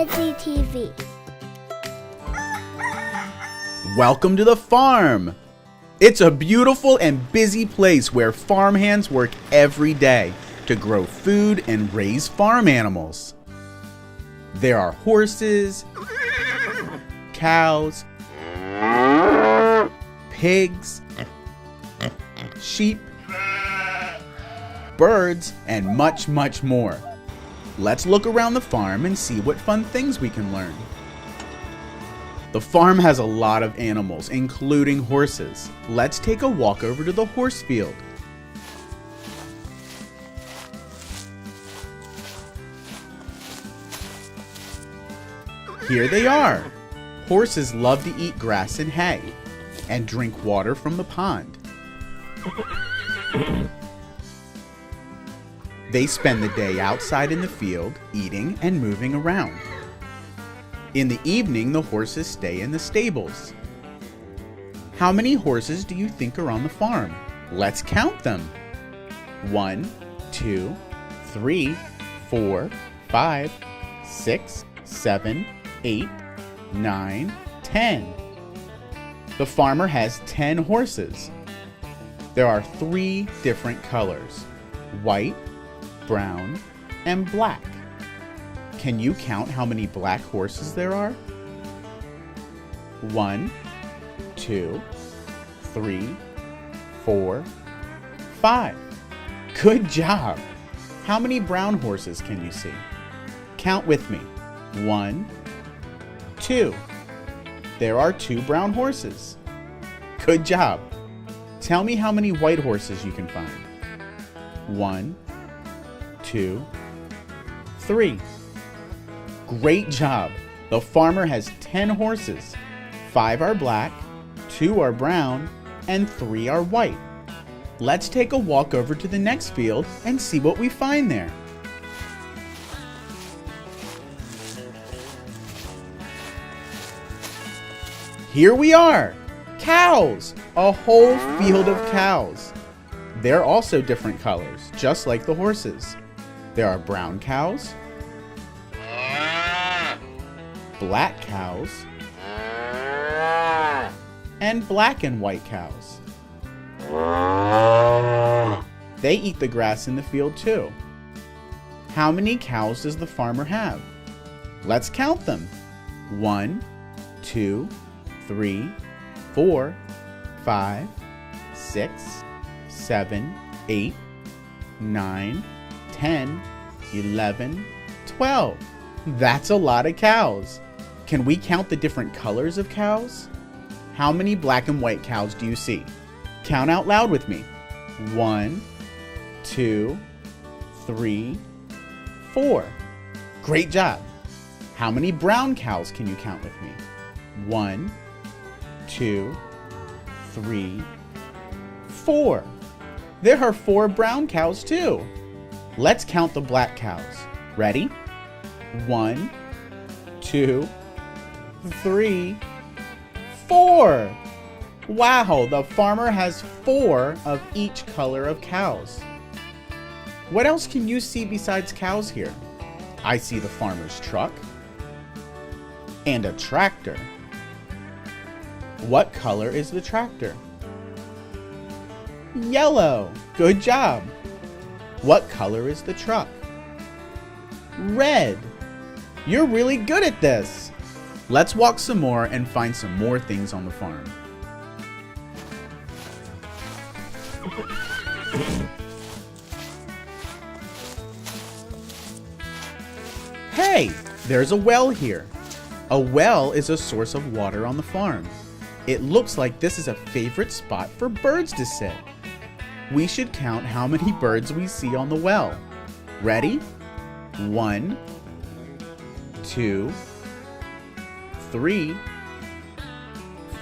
Kidsy TV. Welcome to the farm! It's a beautiful and busy place where farmhands work every day to grow food and raise farm animals. There are horses, cows, pigs, sheep, birds, and much, much more. Let's look around the farm and see what fun things we can learn. The farm has a lot of animals, including horses. Let's take a walk over to the horse field. Here they are. Horses love to eat grass and hay and drink water from the pond. They spend the day outside in the field, eating and moving around. In the evening, the horses stay in the stables. How many horses do you think are on the farm? Let's count them. 1, 2, 3, 4, 5, 6, 7, 8, 9, 10. The farmer has 10 horses. There are 3 different colors: white, brown, and black. Can you count how many black horses there are? 1, 2, 3, 4, 5. Good job! How many brown horses can you see? Count with me. 1, 2. There are 2 brown horses. Good job! Tell me how many white horses you can find. 1, 2, 3. Great job! The farmer has 10 horses. 5 are black, 2 are brown, and 3 are white. Let's take a walk over to the next field and see what we find there. Here we are! Cows! A whole field of cows. They're also different colors, just like the horses. There are brown cows, black cows, and black and white cows. They eat the grass in the field too. How many cows does the farmer have? Let's count them. 1, 2, 3, 4, 5, 6, 7, 8, 9, 10, 11, 12. That's a lot of cows. Can we count the different colors of cows? How many black and white cows do you see? Count out loud with me. 1, 2, 3, 4. Great job. How many brown cows can you count with me? 1, 2, 3, 4. There are 4 brown cows too. Let's count the black cows. Ready? 1, 2, 3, 4. Wow, the farmer has 4 of each color of cows. What else can you see besides cows here? I see the farmer's truck and a tractor. What color is the tractor? Yellow. Good job. What color is the truck? Red. You're really good at this. Let's walk some more and find some more things on the farm. Hey, there's a well here. A well is a source of water on the farm. It looks like this is a favorite spot for birds to sit. We should count how many birds we see on the well. Ready? 1, 2, 3,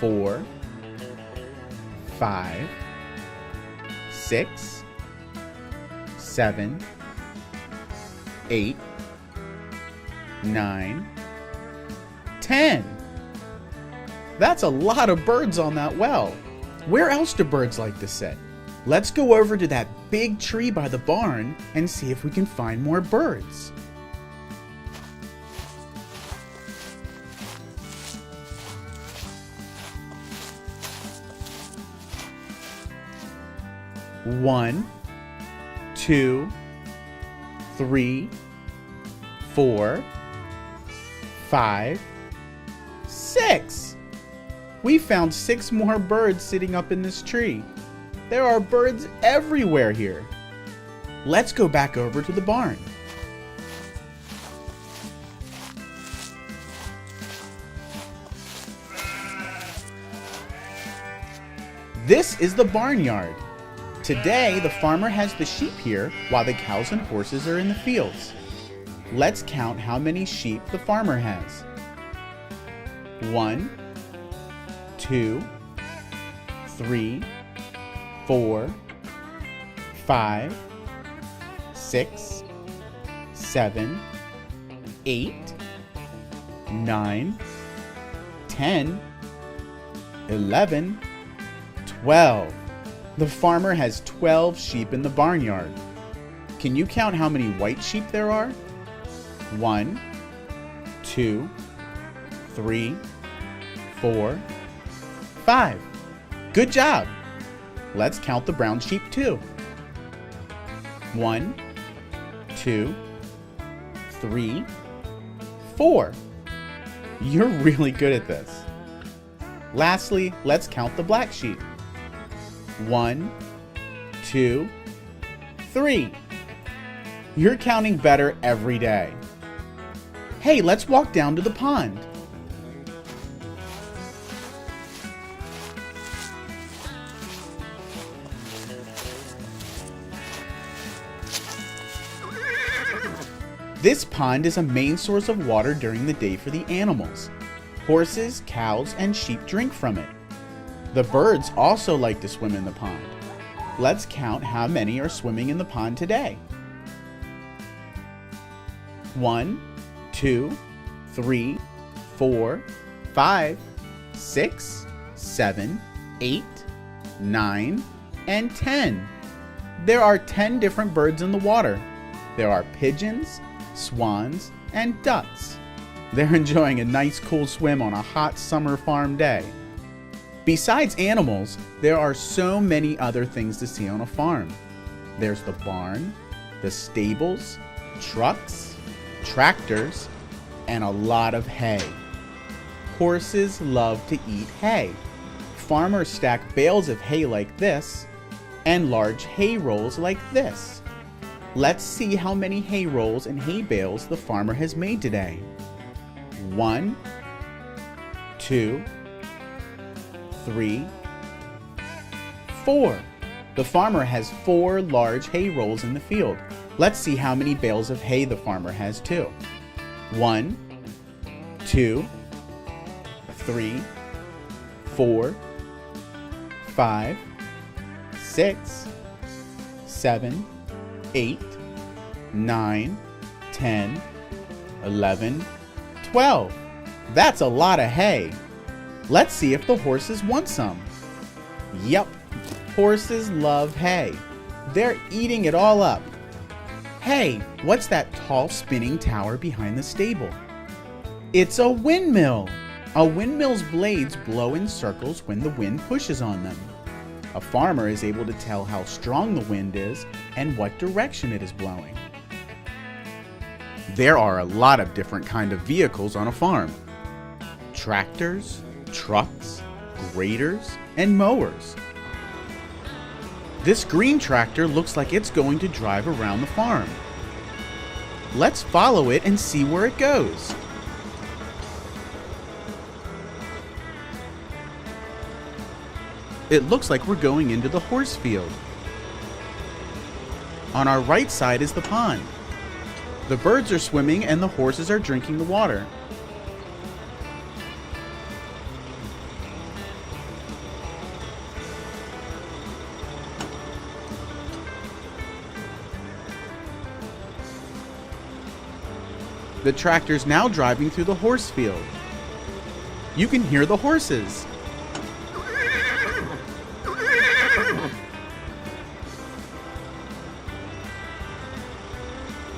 4, 5, 6, 7, 8, 9, 10. That's a lot of birds on that well. Where else do birds like to sit? Let's go over to that big tree by the barn and see if we can find more birds. 1, 2, 3, 4, 5, 6. We found 6 more birds sitting up in this tree. There are birds everywhere here. Let's go back over to the barn. This is the barnyard. Today, the farmer has the sheep here while the cows and horses are in the fields. Let's count how many sheep the farmer has. 1, 2, 3, 4, 5, 6, 7, 8, 9, 10, 11, 12. The farmer has 12 sheep in the barnyard. Can you count how many white sheep there are? 1, 2, 3, 4, 5. Good job! Let's count the brown sheep too. 1, 2, 3, 4. You're really good at this. Lastly, let's count the black sheep. 1, 2, 3. You're counting better every day. Hey, let's walk down to the pond. This pond is a main source of water during the day for the animals. Horses, cows, and sheep drink from it. The birds also like to swim in the pond. Let's count how many are swimming in the pond today. 1, 2, 3, 4, 5, 6, 7, 8, 9, and 10. There are 10 different birds in the water. There are pigeons, swans, and ducks. They're enjoying a nice cool swim on a hot summer farm day. Besides animals, there are so many other things to see on a farm. There's the barn, the stables, trucks, tractors, and a lot of hay. Horses love to eat hay. Farmers stack bales of hay like this and large hay rolls like this. Let's see how many hay rolls and hay bales the farmer has made today. 1, 2, 3, 4. The farmer has 4 large hay rolls in the field. Let's see how many bales of hay the farmer has too. 1, 2, 3, 4, 5, 6, 7, 8, 9, 10, 11, 12. That's a lot of hay. Let's see if the horses want some. Yep, horses love hay. They're eating it all up. Hey, what's that tall spinning tower behind the stable? It's a windmill. A windmill's blades blow in circles when the wind pushes on them. A farmer is able to tell how strong the wind is and what direction it is blowing. There are a lot of different kinds of vehicles on a farm. Tractors, trucks, graders, and mowers. This green tractor looks like it's going to drive around the farm. Let's follow it and see where it goes. It looks like we're going into the horse field. On our right side is the pond. The birds are swimming and the horses are drinking the water. The tractor's now driving through the horse field. You can hear the horses.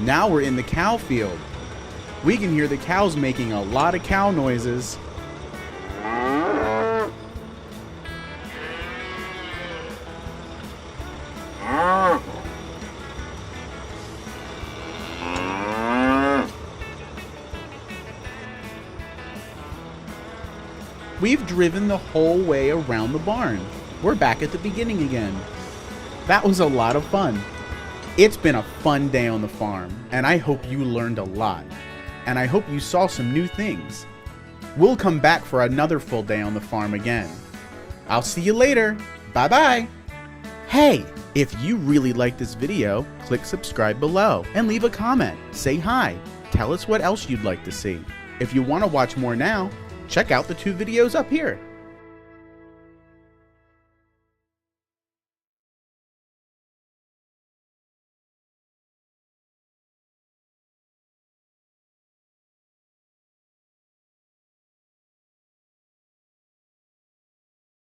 Now we're in the cow field. We can hear the cows making a lot of cow noises. We've driven the whole way around the barn. We're back at the beginning again. That was a lot of fun. It's been a fun day on the farm, and I hope you learned a lot. And I hope you saw some new things. We'll come back for another full day on the farm again. I'll see you later. Bye-bye. Hey, if you really liked this video, click subscribe below and leave a comment. Say hi. Tell us what else you'd like to see. If you want to watch more now, check out the 2 videos up here.